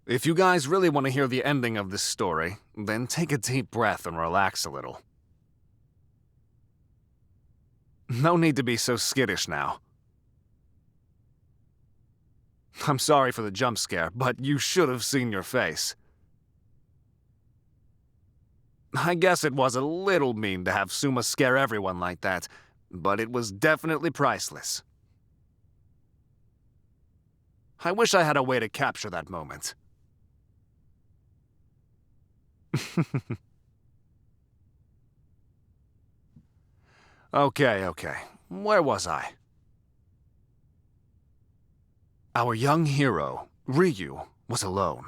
If you guys really want to hear the ending of this story, then take a deep breath and relax a little. No need to be so skittish now. I'm sorry for the jump scare, but you should have seen your face. I guess it was a little mean to have Suma scare everyone like that, but it was definitely priceless. I wish I had a way to capture that moment. Okay. Where was I? Our young hero, Ryu, was alone.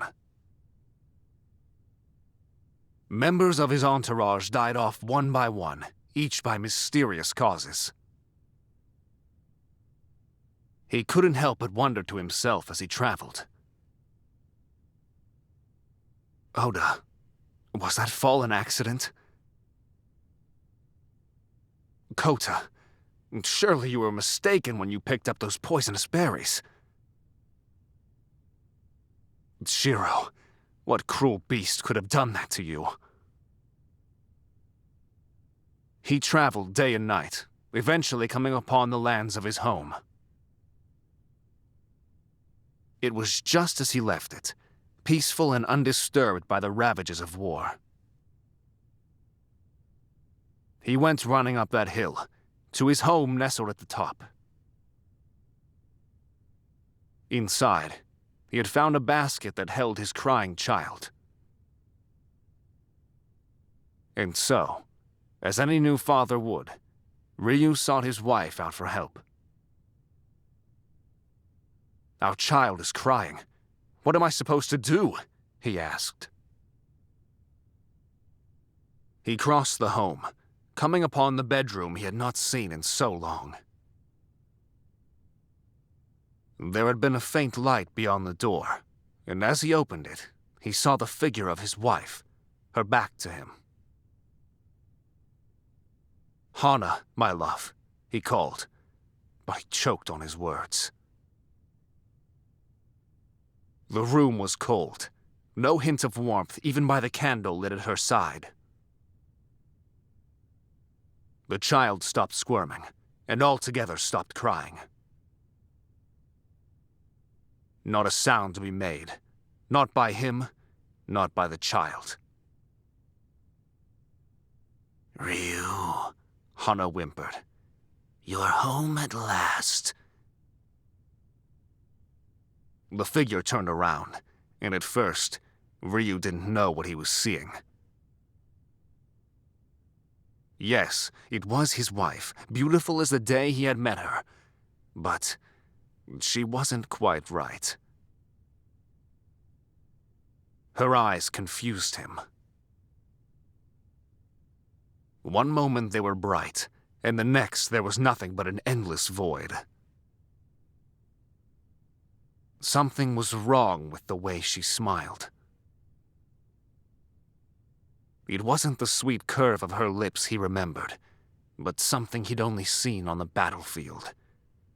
Members of his entourage died off one by one, each by mysterious causes. He couldn't help but wonder to himself as he traveled. Oda, was that fall an accident? Kota, surely you were mistaken when you picked up those poisonous berries. Shiro, what cruel beast could have done that to you? He traveled day and night, eventually coming upon the lands of his home. It was just as he left it, peaceful and undisturbed by the ravages of war. He went running up that hill, to his home nestled at the top. Inside, he had found a basket that held his crying child. And so, as any new father would, Ryu sought his wife out for help. Our child is crying. What am I supposed to do? He asked. He crossed the home, coming upon the bedroom he had not seen in so long. There had been a faint light beyond the door, and as he opened it, he saw the figure of his wife, her back to him. Hana, my love, he called, but he choked on his words. The room was cold, no hint of warmth even by the candle lit at her side. The child stopped squirming, and altogether stopped crying. Not a sound to be made, not by him, not by the child. Ryu, Hana whimpered. You're home at last. The figure turned around, and at first, Ryu didn't know what he was seeing. Yes, it was his wife, beautiful as the day he had met her. But she wasn't quite right. Her eyes confused him. One moment they were bright, and the next there was nothing but an endless void. Something was wrong with the way she smiled. It wasn't the sweet curve of her lips he remembered, but something he'd only seen on the battlefield.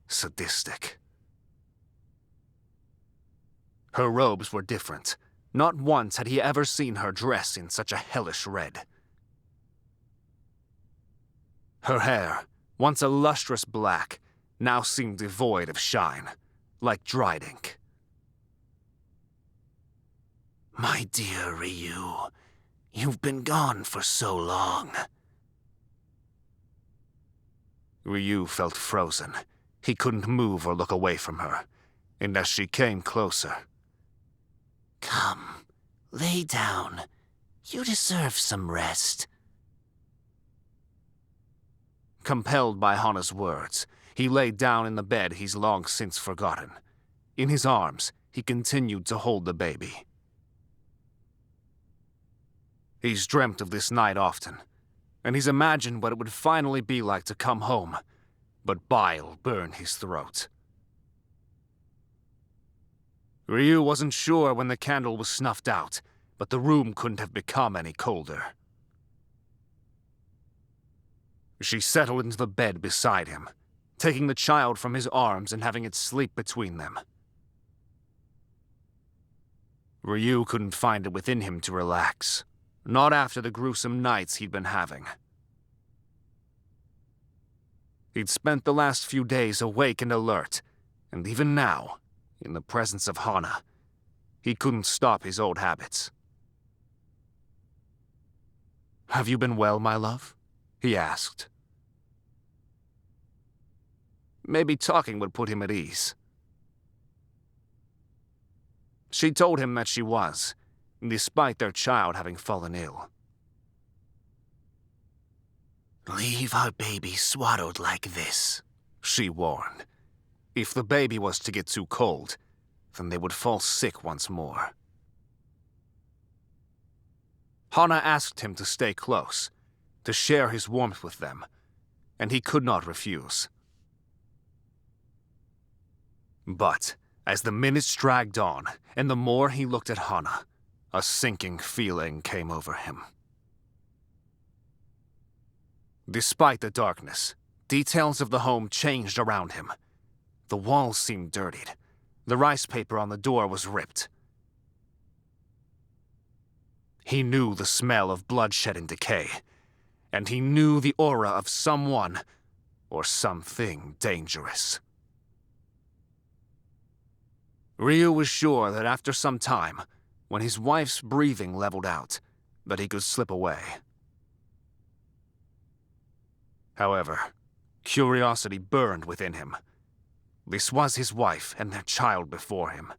Sadistic. Her robes were different. Not once had he ever seen her dress in such a hellish red. Her hair, once a lustrous black, now seemed devoid of shine, like dried ink. My dear Ryu, you've been gone for so long. Ryu felt frozen. He couldn't move or look away from her, and as she came closer... Come, lay down. You deserve some rest. Compelled by Hana's words, he lay down in the bed he's long since forgotten. In his arms, he continued to hold the baby. He's dreamt of this night often, and he's imagined what it would finally be like to come home, but bile burned his throat. Ryu wasn't sure when the candle was snuffed out, but the room couldn't have become any colder. She settled into the bed beside him, taking the child from his arms and having it sleep between them. Ryu couldn't find it within him to relax. Not after the gruesome nights he'd been having. He'd spent the last few days awake and alert, and even now, in the presence of Hana, he couldn't stop his old habits. "Have you been well, my love?" he asked. Maybe talking would put him at ease. She told him that she was, despite their child having fallen ill. "Leave our baby swaddled like this," she warned. If the baby was to get too cold, then they would fall sick once more. Hana asked him to stay close, to share his warmth with them, and he could not refuse. But as the minutes dragged on, and the more he looked at Hana, a sinking feeling came over him. Despite the darkness, details of the home changed around him. The walls seemed dirtied. The rice paper on the door was ripped. He knew the smell of bloodshed and decay, and he knew the aura of someone or something dangerous. Ryu was sure that after some time, when his wife's breathing leveled out, that he could slip away. However, curiosity burned within him. This was his wife and their child before him.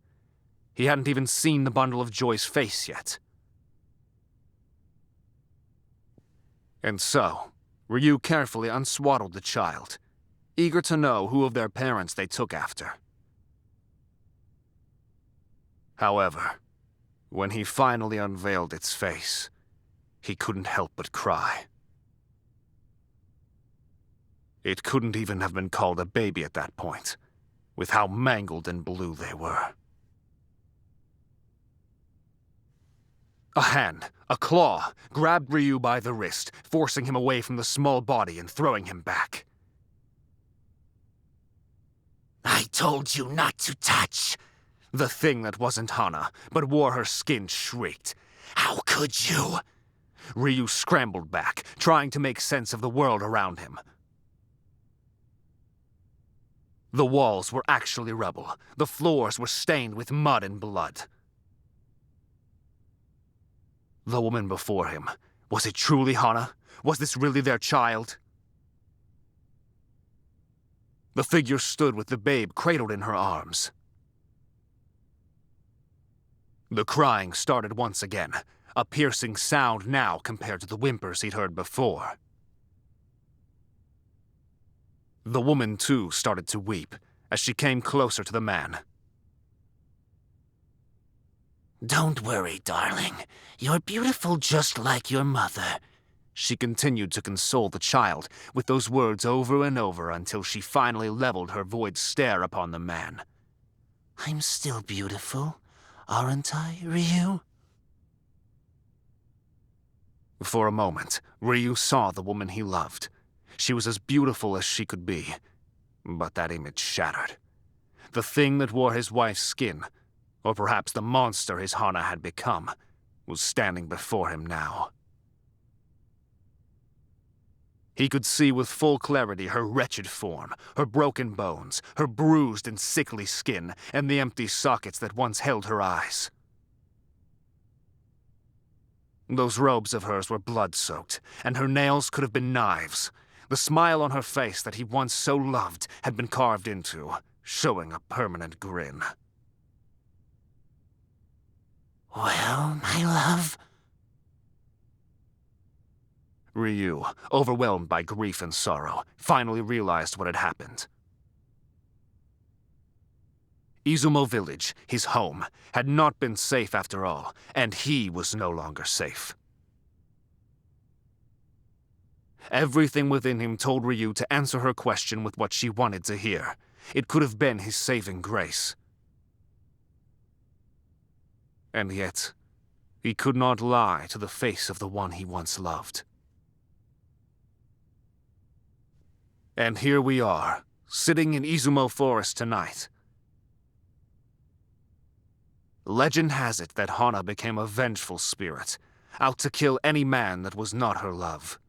He hadn't even seen the bundle of joy's face yet. And so, Ryu carefully unswaddled the child, eager to know who of their parents they took after. However, when he finally unveiled its face, he couldn't help but cry. It couldn't even have been called a baby at that point, with how mangled and blue they were. A hand, a claw, grabbed Ryu by the wrist, forcing him away from the small body and throwing him back. "I told you not to touch!" The thing that wasn't Hana, but wore her skin, shrieked. "How could you?" Ryu scrambled back, trying to make sense of the world around him. The walls were actually rubble. The floors were stained with mud and blood. The woman before him, was it truly Hana? Was this really their child? The figure stood with the babe cradled in her arms. The crying started once again, a piercing sound now compared to the whimpers he'd heard before. The woman, too, started to weep as she came closer to the man. "Don't worry, darling. You're beautiful just like your mother." She continued to console the child with those words over and over until she finally leveled her void stare upon the man. "I'm still beautiful, aren't I, Ryu?" For a moment, Ryu saw the woman he loved. She was as beautiful as she could be, but that image shattered. The thing that wore his wife's skin, or perhaps the monster his Hana had become, was standing before him now. He could see with full clarity her wretched form, her broken bones, her bruised and sickly skin, and the empty sockets that once held her eyes. Those robes of hers were blood-soaked, and her nails could have been knives. The smile on her face that he once so loved had been carved into, showing a permanent grin. "Well, my love?" Ryu, overwhelmed by grief and sorrow, finally realized what had happened. Izumo Village, his home, had not been safe after all, and he was no longer safe. Everything within him told Ryu to answer her question with what she wanted to hear. It could have been his saving grace. And yet, he could not lie to the face of the one he once loved. And here we are, sitting in Izumo Forest tonight. Legend has it that Hana became a vengeful spirit, out to kill any man that was not her love.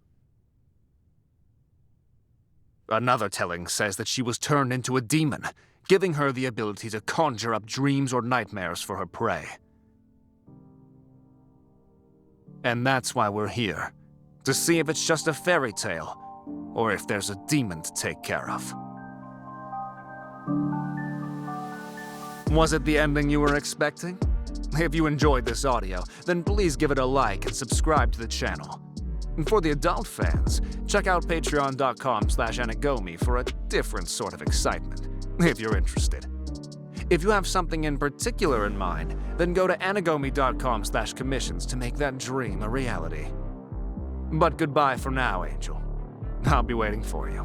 Another telling says that she was turned into a demon, giving her the ability to conjure up dreams or nightmares for her prey. And that's why we're here, to see if it's just a fairy tale, or if there's a demon to take care of. Was it the ending you were expecting? If you enjoyed this audio, then please give it a like and subscribe to the channel. And for the adult fans, check out patreon.com/Anigomi for a different sort of excitement, if you're interested. If you have something in particular in mind, then go to Anigomi.com/commissions to make that dream a reality. But goodbye for now, Angel. I'll be waiting for you.